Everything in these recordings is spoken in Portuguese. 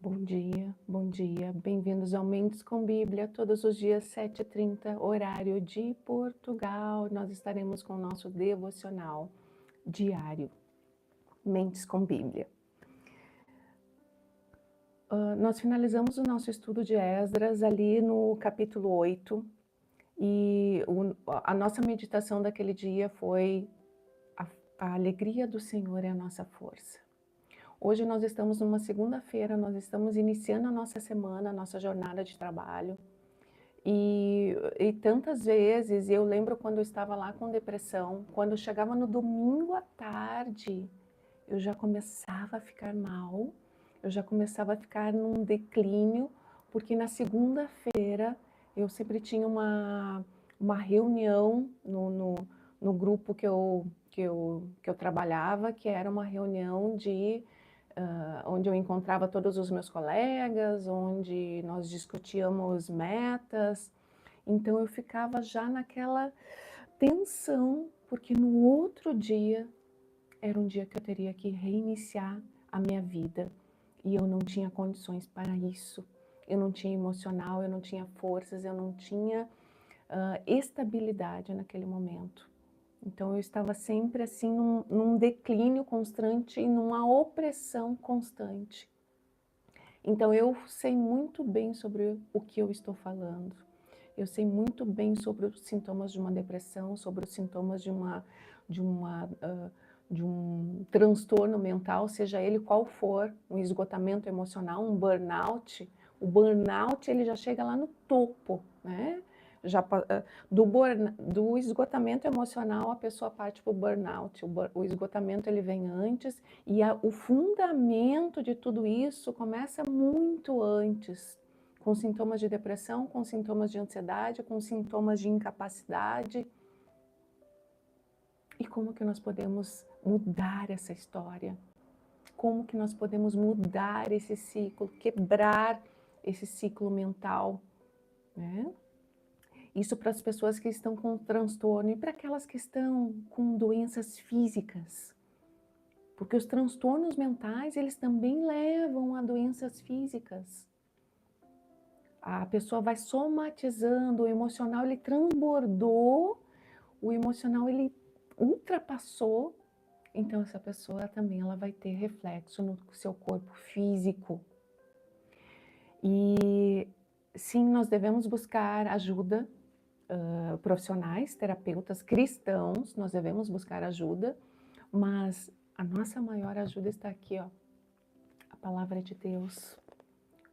Bom dia, bem-vindos ao Mentes com Bíblia, todos os dias 7h30, horário de Portugal. Nós estaremos com o nosso devocional diário, Mentes com Bíblia. Nós finalizamos o nosso estudo de Esdras ali no capítulo 8 e a nossa meditação daquele dia foi a alegria do Senhor é a nossa força. Hoje nós estamos numa segunda-feira, nós estamos iniciando a nossa semana, a nossa jornada de trabalho. E tantas vezes, eu lembro quando eu estava lá com depressão, quando eu chegava no domingo à tarde, eu já começava a ficar mal, eu já começava a ficar num declínio, porque na segunda-feira eu sempre tinha uma reunião no grupo que eu trabalhava, que era uma reunião onde eu encontrava todos os meus colegas, onde nós discutíamos metas. Então eu ficava já naquela tensão, porque no outro dia era um dia que eu teria que reiniciar a minha vida e eu não tinha condições para isso. Eu não tinha emocional, eu não tinha forças, eu não tinha estabilidade naquele momento. Então eu estava sempre assim num declínio constante e numa opressão constante. Então eu sei muito bem sobre o que eu estou falando. Eu sei muito bem sobre os sintomas de uma depressão, sobre os sintomas de um transtorno mental, seja ele qual for, um esgotamento emocional, um burnout. O burnout ele já chega lá no topo, né? Do esgotamento emocional a pessoa parte para o burnout. O esgotamento ele vem antes e o fundamento de tudo isso começa muito antes, com sintomas de depressão, com sintomas de ansiedade, com sintomas de incapacidade. E como que nós podemos mudar essa história? Como que nós podemos mudar esse ciclo, quebrar esse ciclo mental, né? Isso para as pessoas que estão com transtorno e para aquelas que estão com doenças físicas. Porque os transtornos mentais, eles também levam a doenças físicas. A pessoa vai somatizando, o emocional ele transbordou, o emocional ele ultrapassou, então essa pessoa também ela vai ter reflexo no seu corpo físico. E sim, nós devemos buscar ajuda, profissionais, terapeutas cristãos, nós devemos buscar ajuda, mas a nossa maior ajuda está aqui, ó, a palavra de Deus.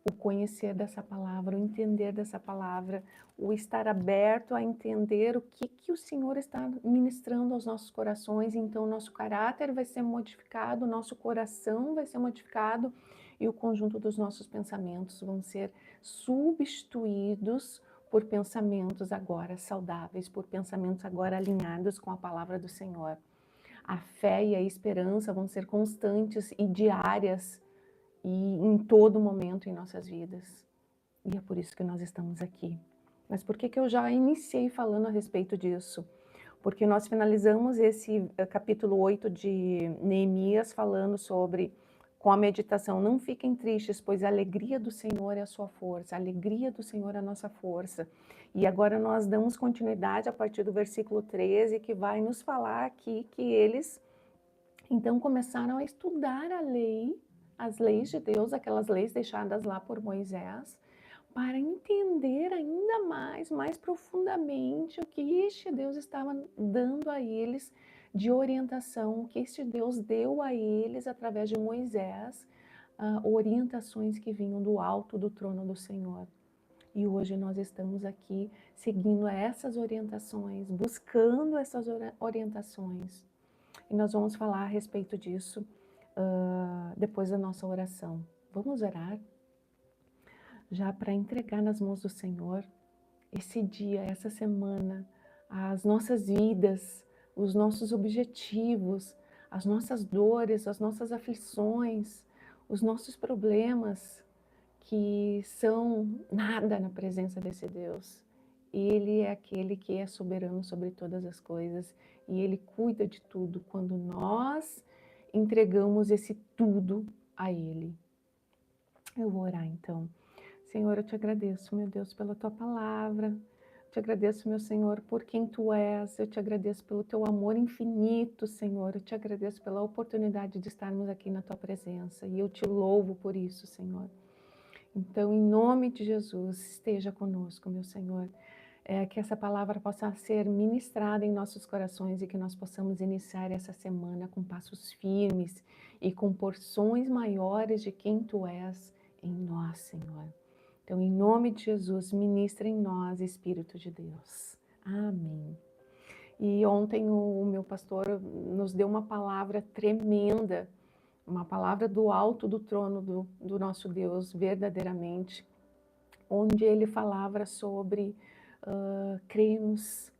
O conhecer dessa palavra, o entender dessa palavra, o estar aberto a entender o que o Senhor está ministrando aos nossos corações. Então, nosso caráter vai ser modificado, nosso coração vai ser modificado e o conjunto dos nossos pensamentos vão ser substituídos por pensamentos agora saudáveis, por pensamentos agora alinhados com a palavra do Senhor. A fé e a esperança vão ser constantes e diárias e em todo momento em nossas vidas. E é por isso que nós estamos aqui. Mas por que eu já iniciei falando a respeito disso? Porque nós finalizamos esse capítulo 8 de Neemias falando sobre, com a meditação, não fiquem tristes, pois a alegria do Senhor é a sua força, a alegria do Senhor é a nossa força. E agora nós damos continuidade a partir do versículo 13, que vai nos falar aqui que eles então começaram a estudar a lei, as leis de Deus, aquelas leis deixadas lá por Moisés, para entender ainda mais profundamente o que este Deus estava dando a eles de orientação, o que este Deus deu a eles através de Moisés, orientações que vinham do alto do trono do Senhor. E hoje nós estamos aqui seguindo essas orientações, buscando essas orientações. E nós vamos falar a respeito disso depois da nossa oração. Vamos orar? Já para entregar nas mãos do Senhor esse dia, essa semana, as nossas vidas, os nossos objetivos, as nossas dores, as nossas aflições, os nossos problemas, que são nada na presença desse Deus. Ele é aquele que é soberano sobre todas as coisas e Ele cuida de tudo quando nós entregamos esse tudo a Ele. Eu vou orar então. Senhor, eu te agradeço, meu Deus, pela tua palavra. Eu te agradeço, meu Senhor, por quem tu és. Eu te agradeço pelo teu amor infinito, Senhor. Eu te agradeço pela oportunidade de estarmos aqui na tua presença. E eu te louvo por isso, Senhor. Então, em nome de Jesus, esteja conosco, meu Senhor. Que essa palavra possa ser ministrada em nossos corações e que nós possamos iniciar essa semana com passos firmes e com porções maiores de quem tu és em nós, Senhor. Então, em nome de Jesus, ministra em nós, Espírito de Deus. Amém. E ontem o meu pastor nos deu uma palavra tremenda, uma palavra do alto do trono do nosso Deus, verdadeiramente, onde ele falava sobre crermos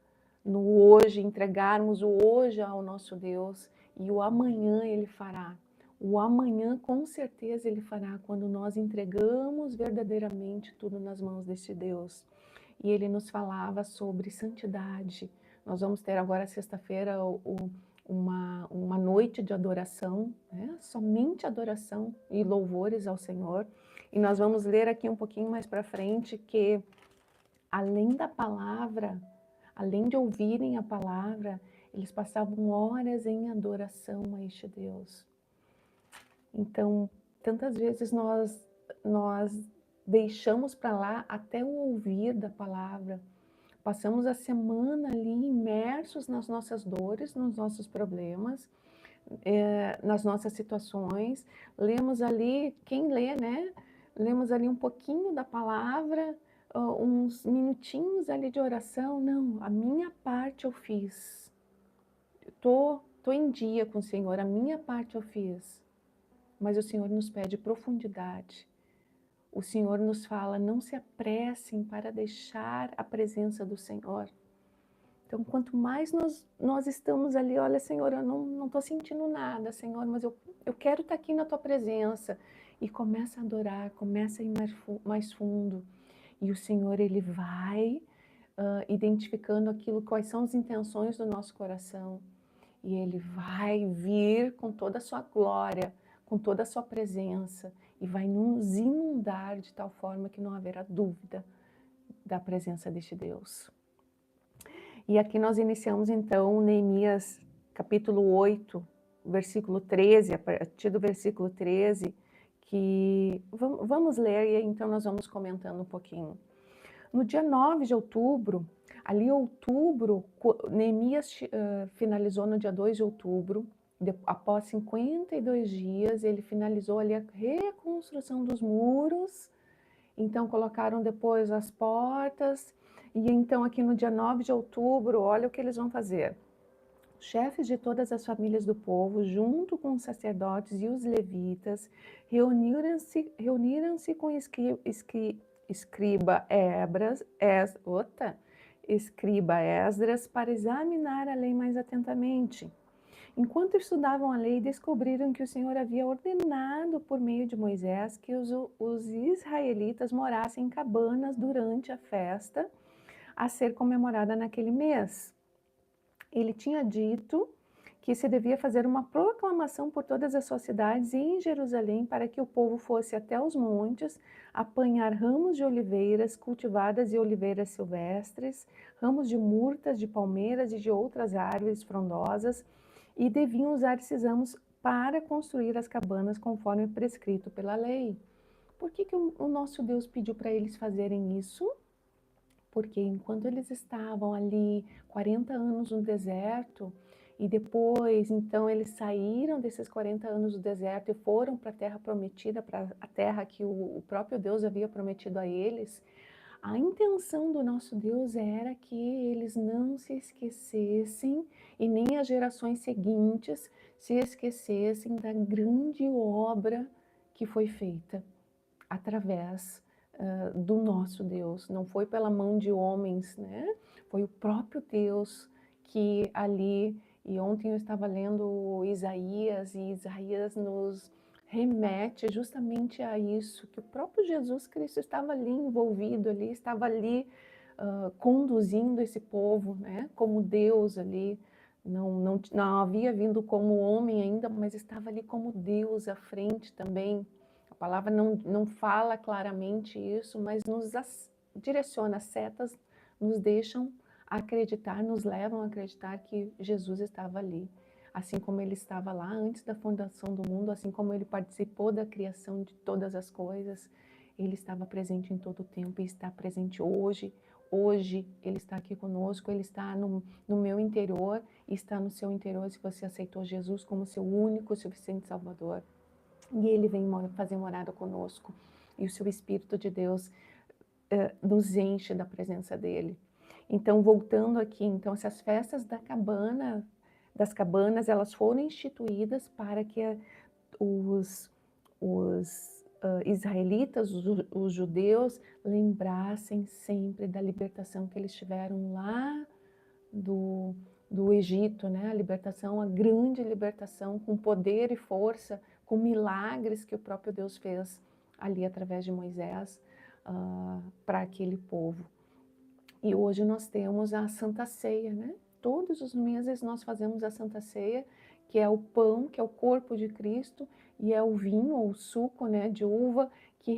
no hoje, entregarmos o hoje ao nosso Deus e o amanhã ele fará. O amanhã com certeza ele fará quando nós entregamos verdadeiramente tudo nas mãos deste Deus. E ele nos falava sobre santidade. Nós vamos ter agora sexta-feira uma noite de adoração, né? Somente adoração e louvores ao Senhor. E nós vamos ler aqui um pouquinho mais para frente que além da palavra, além de ouvirem a palavra, eles passavam horas em adoração a este Deus. Então, tantas vezes nós deixamos para lá até o ouvir da palavra. Passamos a semana ali imersos nas nossas dores, nos nossos problemas, nas nossas situações. Lemos ali, quem lê, né? Lemos ali um pouquinho da palavra, uns minutinhos ali de oração. Não, a minha parte eu fiz. Tô em dia com o Senhor, a minha parte eu fiz. Mas o Senhor nos pede profundidade. O Senhor nos fala, não se apressem para deixar a presença do Senhor. Então, quanto mais nós estamos ali, olha, Senhor, eu não estou sentindo nada, Senhor, mas eu quero estar aqui na Tua presença. E começa a adorar, começa a ir mais fundo. E o Senhor, Ele vai identificando quais são as intenções do nosso coração. E Ele vai vir com toda a sua glória, com toda a sua presença, e vai nos inundar de tal forma que não haverá dúvida da presença deste Deus. E aqui nós iniciamos então Neemias capítulo 8, versículo 13, a partir do versículo 13, que vamos ler e então nós vamos comentando um pouquinho. No dia 9 de outubro, ali outubro, Neemias finalizou no dia 2 de outubro, após 52 dias, ele finalizou ali a reconstrução dos muros, então colocaram depois as portas, e então aqui no dia 9 de outubro, olha o que eles vão fazer. Os chefes de todas as famílias do povo, junto com os sacerdotes e os levitas, reuniram-se com escriba Esdras para examinar a lei mais atentamente. Enquanto estudavam a lei, descobriram que o Senhor havia ordenado por meio de Moisés que os israelitas morassem em cabanas durante a festa a ser comemorada naquele mês. Ele tinha dito que se devia fazer uma proclamação por todas as suas cidades e em Jerusalém para que o povo fosse até os montes, apanhar ramos de oliveiras cultivadas e oliveiras silvestres, ramos de murtas, de palmeiras e de outras árvores frondosas, e deviam usar esses ramos para construir as cabanas conforme prescrito pela lei. Por que o nosso Deus pediu para eles fazerem isso? Porque enquanto eles estavam ali 40 anos no deserto, e depois, então, eles saíram desses 40 anos do deserto e foram para a terra prometida, para a terra que o próprio Deus havia prometido a eles, a intenção do nosso Deus era que eles não se esquecessem e nem as gerações seguintes se esquecessem da grande obra que foi feita através do nosso Deus. Não foi pela mão de homens, né? Foi o próprio Deus que ali, e ontem eu estava lendo Isaías, e Isaías nos remete justamente a isso, que o próprio Jesus Cristo estava ali envolvido, ali, estava ali conduzindo esse povo, né? Como Deus ali, não havia vindo como homem ainda, mas estava ali como Deus à frente também. A palavra não fala claramente isso, mas nos direciona, as setas nos deixam acreditar, nos levam a acreditar que Jesus estava ali. Assim como ele estava lá antes da fundação do mundo, assim como ele participou da criação de todas as coisas, ele estava presente em todo o tempo e está presente hoje. Hoje ele está aqui conosco, ele está no meu interior e está no seu interior se você aceitou Jesus como seu único e suficiente Salvador. E ele vem fazer morada conosco. E o seu Espírito de Deus nos enche da presença dele. Então, voltando aqui, então essas festas das cabanas, elas foram instituídas para que os israelitas, os judeus, lembrassem sempre da libertação que eles tiveram lá do Egito, né? A libertação, a grande libertação, com poder e força, com milagres que o próprio Deus fez ali através de Moisés para aquele povo. E hoje nós temos a Santa Ceia, né? Todos os meses nós fazemos a Santa Ceia, que é o pão, que é o corpo de Cristo, e é o vinho ou o suco, né, de uva, que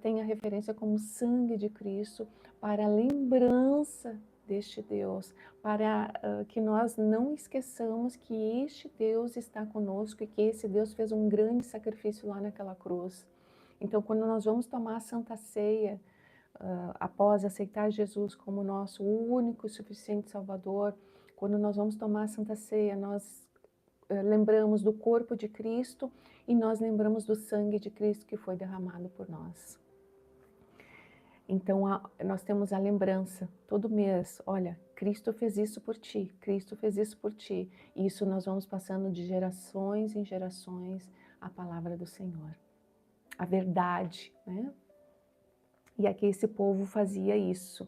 tem a referência como sangue de Cristo, para a lembrança deste Deus, para que nós não esqueçamos que este Deus está conosco e que esse Deus fez um grande sacrifício lá naquela cruz. Então, quando nós vamos tomar a Santa Ceia, após aceitar Jesus como nosso único e suficiente Salvador, quando nós vamos tomar a Santa Ceia, nós lembramos do corpo de Cristo e nós lembramos do sangue de Cristo que foi derramado por nós. Então, nós temos a lembrança todo mês, olha, Cristo fez isso por ti, Cristo fez isso por ti. E isso nós vamos passando de gerações em gerações a palavra do Senhor, a verdade, né? E aqui esse povo fazia isso.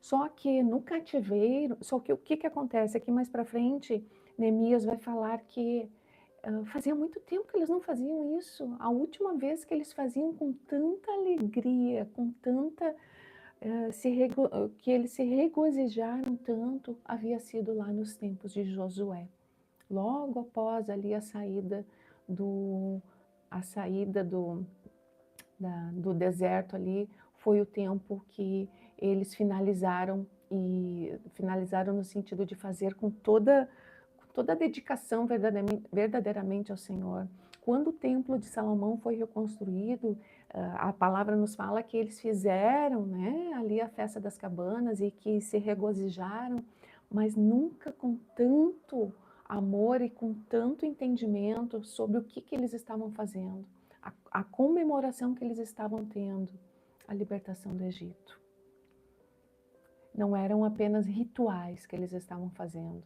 Só que no cativeiro, só que o que acontece? Aqui mais para frente, Neemias vai falar que fazia muito tempo que eles não faziam isso. A última vez que eles faziam com tanta alegria, com tanta... que eles se regozijaram tanto, havia sido lá nos tempos de Josué. Logo após ali a saída do deserto ali, foi o tempo que eles finalizaram, e finalizaram no sentido de fazer com toda a dedicação verdadeiramente ao Senhor. Quando o templo de Salomão foi reconstruído, a palavra nos fala que eles fizeram, né, ali a festa das cabanas e que se regozijaram, mas nunca com tanto amor e com tanto entendimento sobre o que eles estavam fazendo, a comemoração que eles estavam tendo, a libertação do Egito. Não eram apenas rituais que eles estavam fazendo,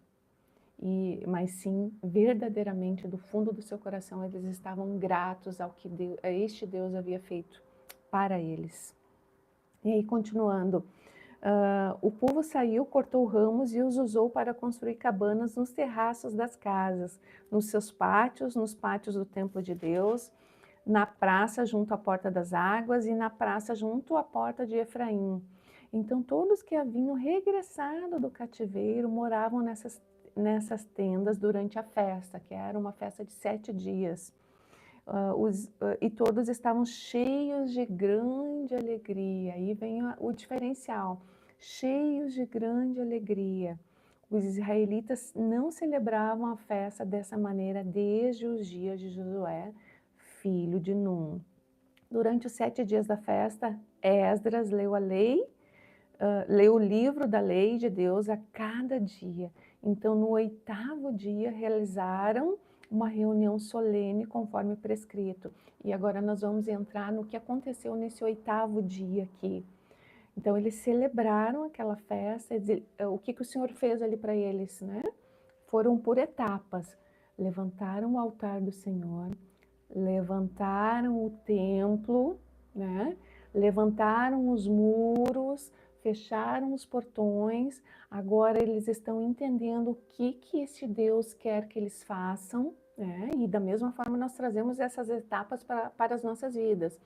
mas sim, verdadeiramente, do fundo do seu coração, eles estavam gratos ao que este Deus havia feito para eles. E aí, continuando, o povo saiu, cortou ramos e os usou para construir cabanas nos terraços das casas, nos seus pátios, nos pátios do templo de Deus, na praça junto à porta das águas e na praça junto à porta de Efraim. Então todos que haviam regressado do cativeiro moravam nessas tendas durante a festa, que era uma festa de 7 dias. E todos estavam cheios de grande alegria. Aí vem o diferencial, cheios de grande alegria. Os israelitas não celebravam a festa dessa maneira desde os dias de Josué, filho de Num. Durante os 7 dias da festa, Esdras leu a lei, leu o livro da lei de Deus a cada dia. Então, no 8º dia, realizaram uma reunião solene conforme prescrito. E agora nós vamos entrar no que aconteceu nesse 8º dia aqui. Então, eles celebraram aquela festa. O que o Senhor fez ali para eles, né? Foram por etapas. Levantaram o altar do Senhor, levantaram o templo, né? Levantaram os muros, fecharam os portões. Agora eles estão entendendo o que esse Deus quer que eles façam, né? E da mesma forma nós trazemos essas etapas para as nossas vidas.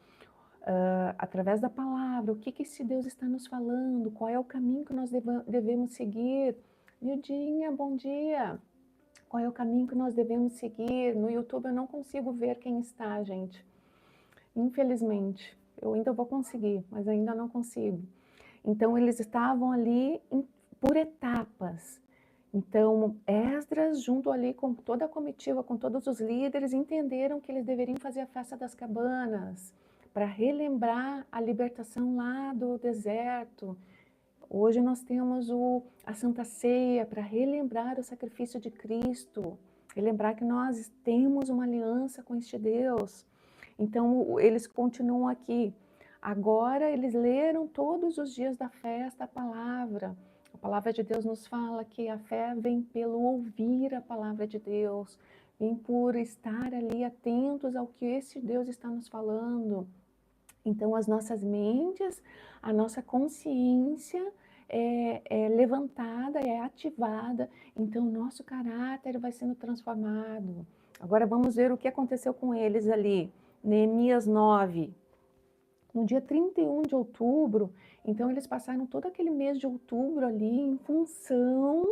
Através da palavra, o que esse Deus está nos falando, qual é o caminho que nós devemos seguir. Nildinha, bom dia! Qual é o caminho que nós devemos seguir? No YouTube eu não consigo ver quem está, gente. infelizmente. Eu ainda vou conseguir, mas ainda não consigo. Então, eles estavam ali por etapas. Então, Esdras, junto ali com toda a comitiva, com todos os líderes, entenderam que eles deveriam fazer a festa das cabanas, para relembrar a libertação lá do deserto. Hoje nós temos a Santa Ceia para relembrar o sacrifício de Cristo, relembrar que nós temos uma aliança com este Deus. Então, eles continuam aqui. Agora, eles leram todos os dias da festa a palavra. A palavra de Deus nos fala que a fé vem pelo ouvir a palavra de Deus, vem por estar ali atentos ao que esse Deus está nos falando. Então, as nossas mentes, a nossa consciência é levantada, é ativada, então o nosso caráter vai sendo transformado. Agora vamos ver o que aconteceu com eles ali. Neemias 9. No dia 31 de outubro, então eles passaram todo aquele mês de outubro ali em função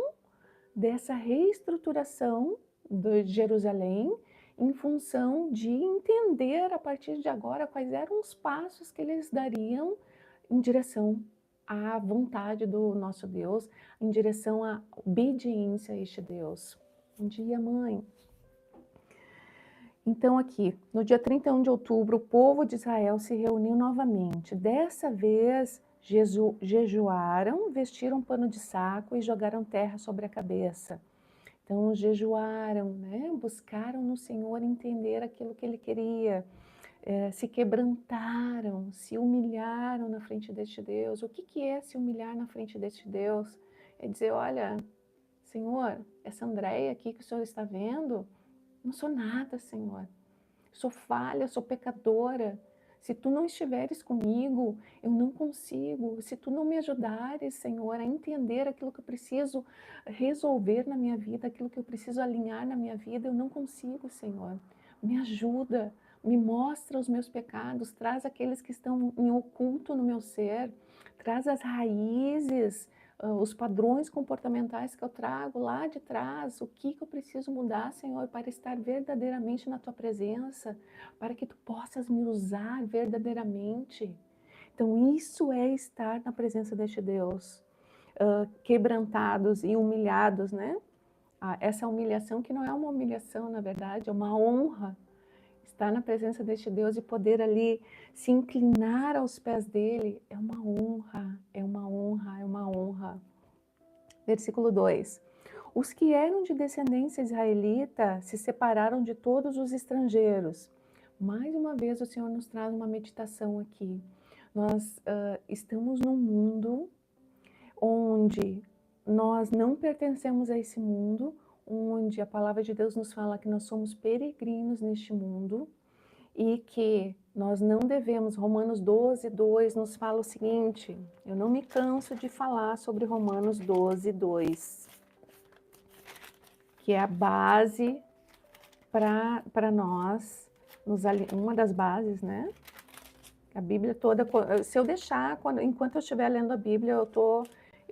dessa reestruturação de Jerusalém, em função de entender a partir de agora quais eram os passos que eles dariam em direção à vontade do nosso Deus, em direção à obediência a este Deus. Bom dia, mãe. Então, aqui, no dia 31 de outubro, o povo de Israel se reuniu novamente. Dessa vez, jejuaram, vestiram pano de saco e jogaram terra sobre a cabeça. Então, jejuaram, né? Buscaram no Senhor entender aquilo que Ele queria, se quebrantaram, se humilharam na frente deste Deus. O que é se humilhar na frente deste Deus? É dizer, olha, Senhor, essa Andréia aqui que o Senhor está vendo, não sou nada, Senhor. Sou falha, sou pecadora. Se tu não estiveres comigo, eu não consigo. Se tu não me ajudares, Senhor, a entender aquilo que eu preciso resolver na minha vida, aquilo que eu preciso alinhar na minha vida, eu não consigo, Senhor. Me ajuda, me mostra os meus pecados, traz aqueles que estão em oculto no meu ser, traz as raízes, os padrões comportamentais que eu trago lá de trás, o que eu preciso mudar, Senhor, para estar verdadeiramente na Tua presença, para que Tu possas me usar verdadeiramente. Então, isso é estar na presença deste Deus, quebrantados e humilhados, né? Essa humilhação que não é uma humilhação, na verdade, é uma honra estar na presença deste Deus e poder ali se inclinar aos pés dele, é uma honra, é uma honra, é uma honra. Versículo 2. Os que eram de descendência israelita se separaram de todos os estrangeiros. Mais uma vez o Senhor nos traz uma meditação aqui. Nós estamos num mundo onde nós não pertencemos a esse mundo, onde a palavra de Deus nos fala que nós somos peregrinos neste mundo e que nós não devemos, Romanos 12, 2 nos fala o seguinte, eu não me canso de falar sobre Romanos 12, 2, que é a base para nós, uma das bases, né? A Bíblia toda, se eu deixar, enquanto eu estiver lendo a Bíblia, eu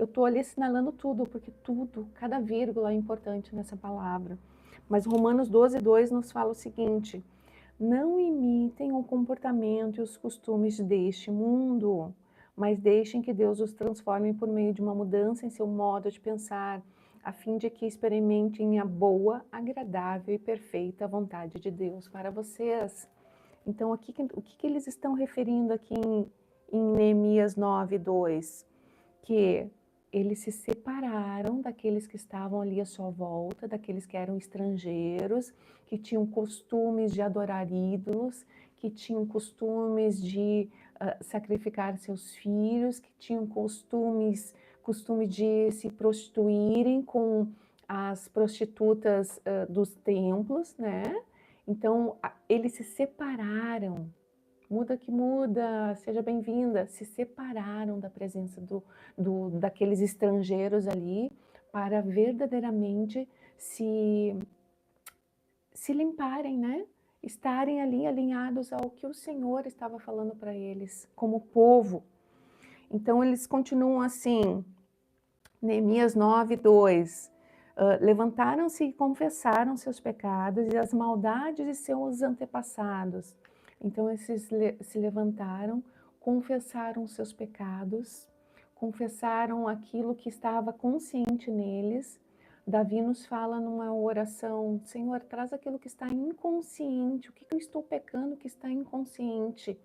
tô ali assinalando tudo, porque tudo, cada vírgula é importante nessa palavra. Mas Romanos 12, 2 nos fala o seguinte, não imitem o comportamento e os costumes deste mundo, mas deixem que Deus os transforme por meio de uma mudança em seu modo de pensar, a fim de que experimentem a boa, agradável e perfeita vontade de Deus para vocês. Então, o que eles estão referindo aqui em Neemias 9, 2? Que eles se separaram daqueles que estavam ali à sua volta, daqueles que eram estrangeiros, que tinham costumes de adorar ídolos, que tinham costumes de sacrificar seus filhos, que tinham costume de se prostituírem com as prostitutas dos templos, né? Então, eles se separaram. Muda que muda, seja bem-vinda. Se separaram da presença daqueles estrangeiros ali para verdadeiramente se limparem, né? Estarem ali alinhados ao que o Senhor estava falando para eles, como povo. Então, eles continuam assim, Neemias 9, 2. Levantaram-se e confessaram seus pecados e as maldades de seus antepassados. Então esses se levantaram, confessaram seus pecados, confessaram aquilo que estava consciente neles. Davi nos fala numa oração: Senhor, traz aquilo que está inconsciente, o que eu estou pecando que está inconsciente.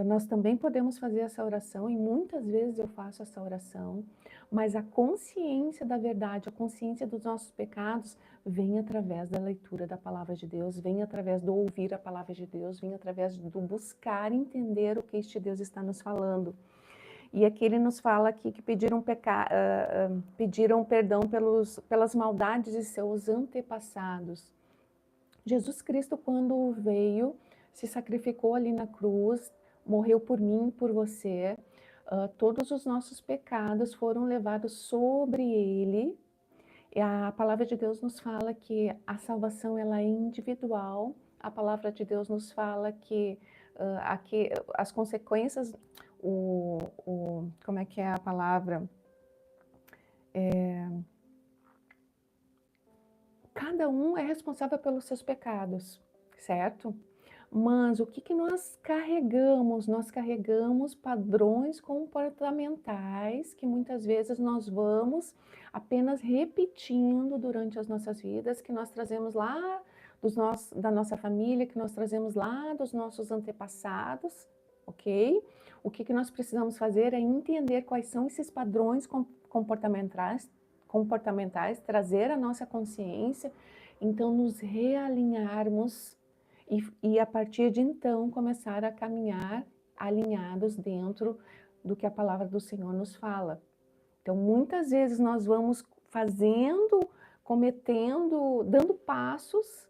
Nós também podemos fazer essa oração, e muitas vezes eu faço essa oração, mas a consciência da verdade, a consciência dos nossos pecados, vem através da leitura da palavra de Deus, vem através do ouvir a palavra de Deus, vem através do buscar entender o que este Deus está nos falando. E aqui ele nos fala aqui que pediram perdão pelas maldades de seus antepassados. Jesus Cristo, quando veio, se sacrificou ali na cruz, morreu por mim e por você. Todos os nossos pecados foram levados sobre ele. E a palavra de Deus nos fala que a salvação ela é individual. A palavra de Deus nos fala que aqui, as consequências, como é que é a palavra? Cada um é responsável pelos seus pecados, certo? Mas o que nós carregamos? Nós carregamos padrões comportamentais que muitas vezes nós vamos apenas repetindo durante as nossas vidas, que nós trazemos lá da nossa família, que nós trazemos lá dos nossos antepassados, ok? O que nós precisamos fazer é entender quais são esses padrões comportamentais, trazer a nossa consciência, então nos realinharmos e a partir de então começar a caminhar alinhados dentro do que a palavra do Senhor nos fala. Então muitas vezes nós vamos fazendo, cometendo, dando passos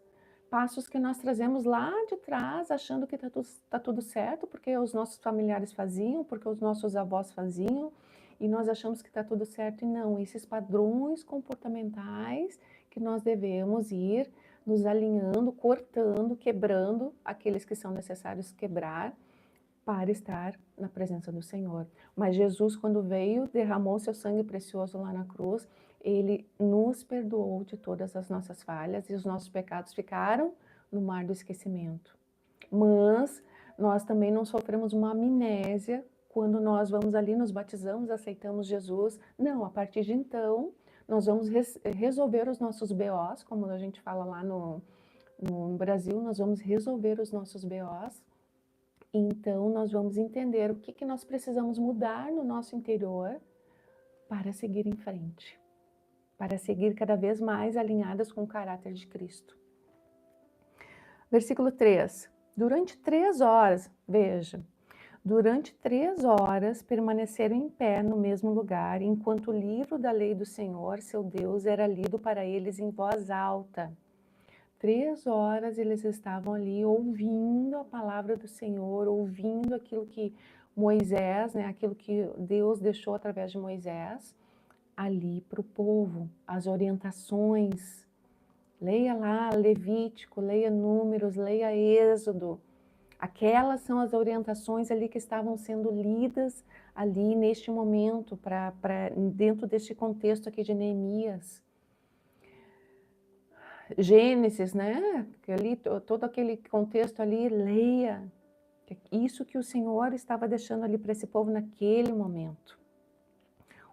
que nós trazemos lá de trás, achando que tá tudo certo, porque os nossos familiares faziam, porque os nossos avós faziam, e nós achamos que está tudo certo, e não. Esses padrões comportamentais que nós devemos ir nos alinhando, cortando, quebrando aqueles que são necessários quebrar para estar na presença do Senhor. Mas Jesus, quando veio, derramou seu sangue precioso lá na cruz, ele nos perdoou de todas as nossas falhas e os nossos pecados ficaram no mar do esquecimento. Mas nós também não sofremos uma amnésia quando nós vamos ali, nos batizamos, aceitamos Jesus. Não, a partir de então, nós vamos resolver os nossos BOs, como a gente fala lá no Brasil, nós vamos resolver os nossos BOs. Então, nós vamos entender o que nós precisamos mudar no nosso interior para seguir em frente, para seguir cada vez mais alinhadas com o caráter de Cristo. Versículo 3. Durante 3 horas, veja, durante 3 horas permaneceram em pé no mesmo lugar, enquanto o livro da lei do Senhor, seu Deus, era lido para eles em voz alta. 3 horas eles estavam ali ouvindo a palavra do Senhor, ouvindo aquilo que Moisés, aquilo que Deus deixou através de Moisés, ali para o povo, as orientações. Leia lá Levítico, leia Números, leia Êxodo. Aquelas são as orientações ali que estavam sendo lidas ali neste momento, dentro deste contexto aqui de Neemias. Gênesis, ali, todo aquele contexto ali, leia. Isso que o Senhor estava deixando ali para esse povo naquele momento.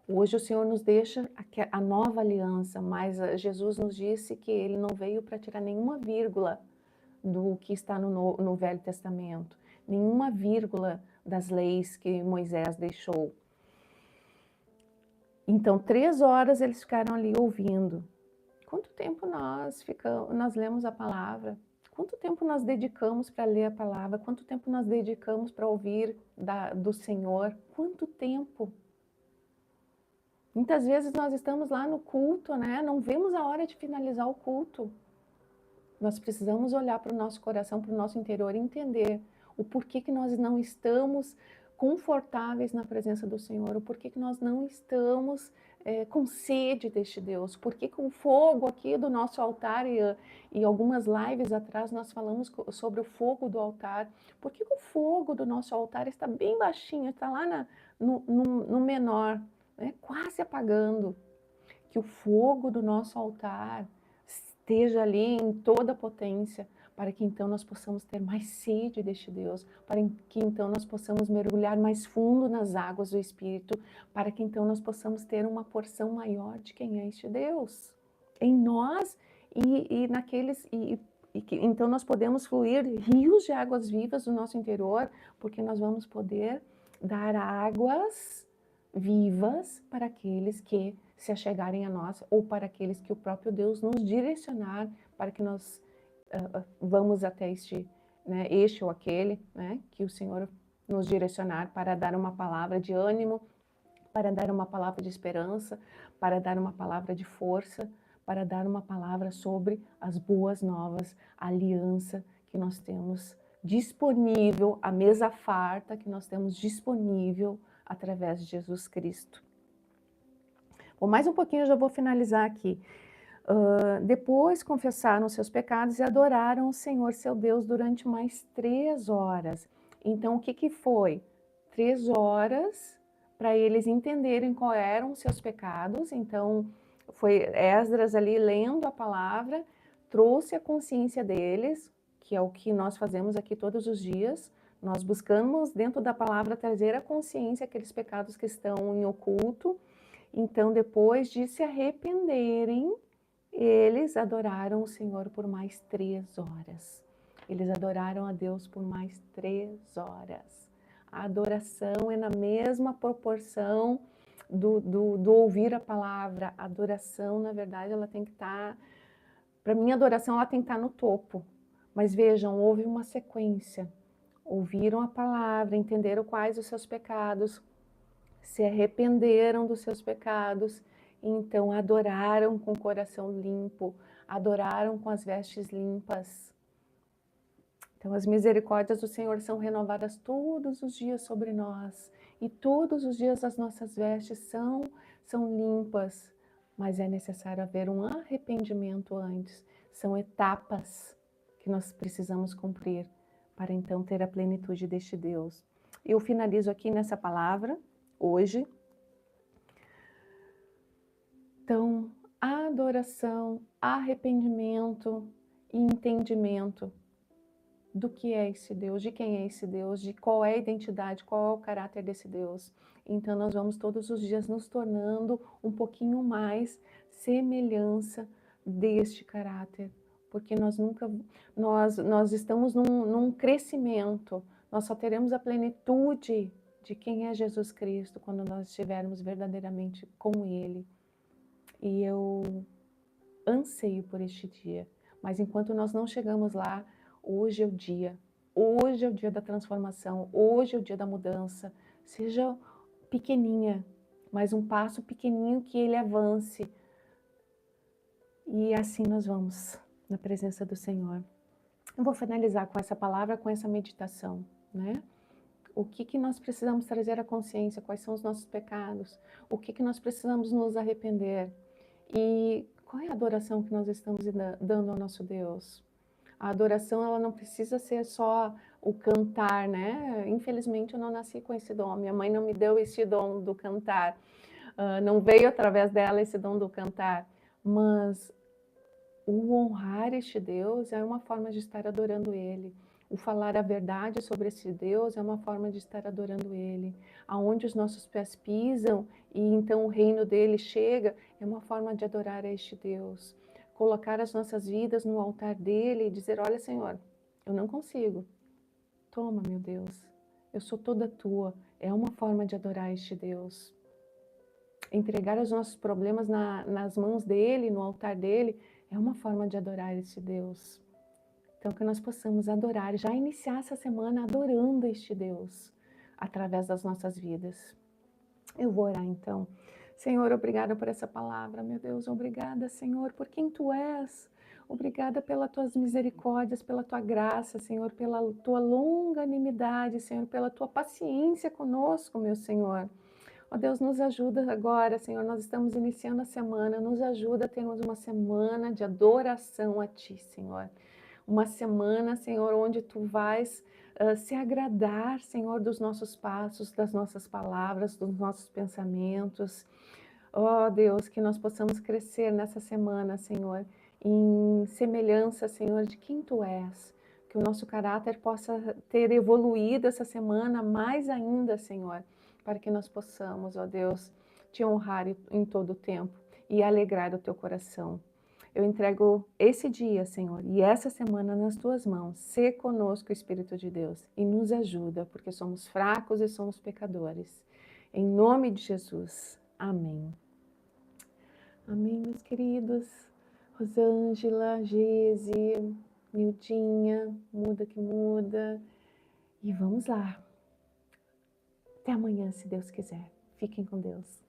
Hoje o Senhor nos deixa a nova aliança, mas Jesus nos disse que Ele não veio para tirar nenhuma vírgula do que está no Velho Testamento, nenhuma vírgula das leis que Moisés deixou. Então, 3 horas eles ficaram ali ouvindo. Quanto tempo nós lemos a palavra? Quanto tempo nós dedicamos para ler a palavra? Quanto tempo nós dedicamos para ouvir do Senhor? Quanto tempo? Muitas vezes nós estamos lá no culto, não vemos a hora de finalizar o culto. Nós precisamos olhar para o nosso coração, para o nosso interior e entender o porquê que nós não estamos confortáveis na presença do Senhor, o porquê que nós não estamos com sede deste Deus, porquê que o fogo aqui do nosso altar, e algumas lives atrás nós falamos sobre o fogo do altar, porquê que o fogo do nosso altar está bem baixinho, está lá no menor, quase apagando, que o fogo do nosso altar esteja ali em toda a potência, para que então nós possamos ter mais sede deste Deus, para que então nós possamos mergulhar mais fundo nas águas do Espírito, para que então nós possamos ter uma porção maior de quem é este Deus em nós e naqueles então nós podemos fluir rios de águas vivas do nosso interior, porque nós vamos poder dar águas vivas para aqueles que se achegarem a nós, ou para aqueles que o próprio Deus nos direcionar para que nós vamos até este ou aquele, né, que o Senhor nos direcionar para dar uma palavra de ânimo, para dar uma palavra de esperança, para dar uma palavra de força, para dar uma palavra sobre as boas novas, a aliança que nós temos disponível, a mesa farta que nós temos disponível através de Jesus Cristo. Bom, mais um pouquinho eu já vou finalizar aqui. Depois confessaram seus pecados e adoraram o Senhor seu Deus durante mais 3 horas. Então, o que foi? 3 horas para eles entenderem qual eram os seus pecados. Então, foi Esdras ali lendo a palavra, trouxe a consciência deles, que é o que nós fazemos aqui todos os dias. Nós buscamos dentro da palavra trazer a consciência aqueles pecados que estão em oculto. Então, depois de se arrependerem, eles adoraram o Senhor por mais 3 horas. Eles adoraram a Deus por mais 3 horas. A adoração é na mesma proporção do ouvir a palavra. A adoração, na verdade, ela tem que estar... Para mim, a adoração ela tem que estar no topo. Mas vejam, houve uma sequência. Ouviram a palavra, entenderam quais os seus pecados, se arrependeram dos seus pecados, então adoraram com o coração limpo, adoraram com as vestes limpas. Então as misericórdias do Senhor são renovadas todos os dias sobre nós, e todos os dias as nossas vestes são limpas, mas é necessário haver um arrependimento antes. São etapas que nós precisamos cumprir para então ter a plenitude deste Deus. Eu finalizo aqui nessa palavra hoje. Então, adoração, arrependimento e entendimento do que é esse Deus, de quem é esse Deus, de qual é a identidade, qual é o caráter desse Deus. Então, nós vamos todos os dias nos tornando um pouquinho mais semelhança deste caráter, porque nós estamos num crescimento, nós só teremos a plenitude de quem é Jesus Cristo quando nós estivermos verdadeiramente com Ele. E eu anseio por este dia, mas enquanto nós não chegamos lá, hoje é o dia da transformação, hoje é o dia da mudança, seja pequeninha, mas um passo pequenininho que ele avance, e assim nós vamos na presença do Senhor. Eu vou finalizar com essa palavra, com essa meditação, né? O que nós precisamos trazer à consciência, quais são os nossos pecados, o que nós precisamos nos arrepender, e qual é a adoração que nós estamos dando ao nosso Deus. A adoração, ela não precisa ser só o cantar, né? Infelizmente eu não nasci com esse dom, minha mãe não me deu esse dom do cantar, não veio através dela esse dom do cantar, mas o honrar este Deus é uma forma de estar adorando Ele. O falar a verdade sobre esse Deus é uma forma de estar adorando Ele. Aonde os nossos pés pisam e então o reino dele chega, é uma forma de adorar a este Deus. Colocar as nossas vidas no altar dele e dizer, olha Senhor, eu não consigo. Toma, meu Deus, eu sou toda tua. É uma forma de adorar este Deus. Entregar os nossos problemas nas mãos dele, no altar dele, é uma forma de adorar esse Deus. Então, que nós possamos adorar, já iniciar essa semana adorando este Deus, através das nossas vidas. Eu vou orar então. Senhor, obrigada por essa palavra, meu Deus, obrigada, Senhor, por quem Tu és. Obrigada pelas Tuas misericórdias, pela Tua graça, Senhor, pela Tua longanimidade, Senhor, pela Tua paciência conosco, meu Senhor. Ó Deus, nos ajuda agora, Senhor, nós estamos iniciando a semana, nos ajuda a termos uma semana de adoração a Ti, Senhor. Uma semana, Senhor, onde Tu vais se agradar, Senhor, dos nossos passos, das nossas palavras, dos nossos pensamentos. Ó Deus, que nós possamos crescer nessa semana, Senhor, em semelhança, Senhor, de quem Tu és. Que o nosso caráter possa ter evoluído essa semana mais ainda, Senhor, para que nós possamos, ó Deus, Te honrar em todo o tempo e alegrar o Teu coração. Eu entrego esse dia, Senhor, e essa semana nas Tuas mãos. Sê conosco, Espírito de Deus, e nos ajuda, porque somos fracos e somos pecadores. Em nome de Jesus. Amém. Amém, meus queridos. Rosângela, Geise, Nildinha, muda que muda. E vamos lá. Até amanhã, se Deus quiser. Fiquem com Deus.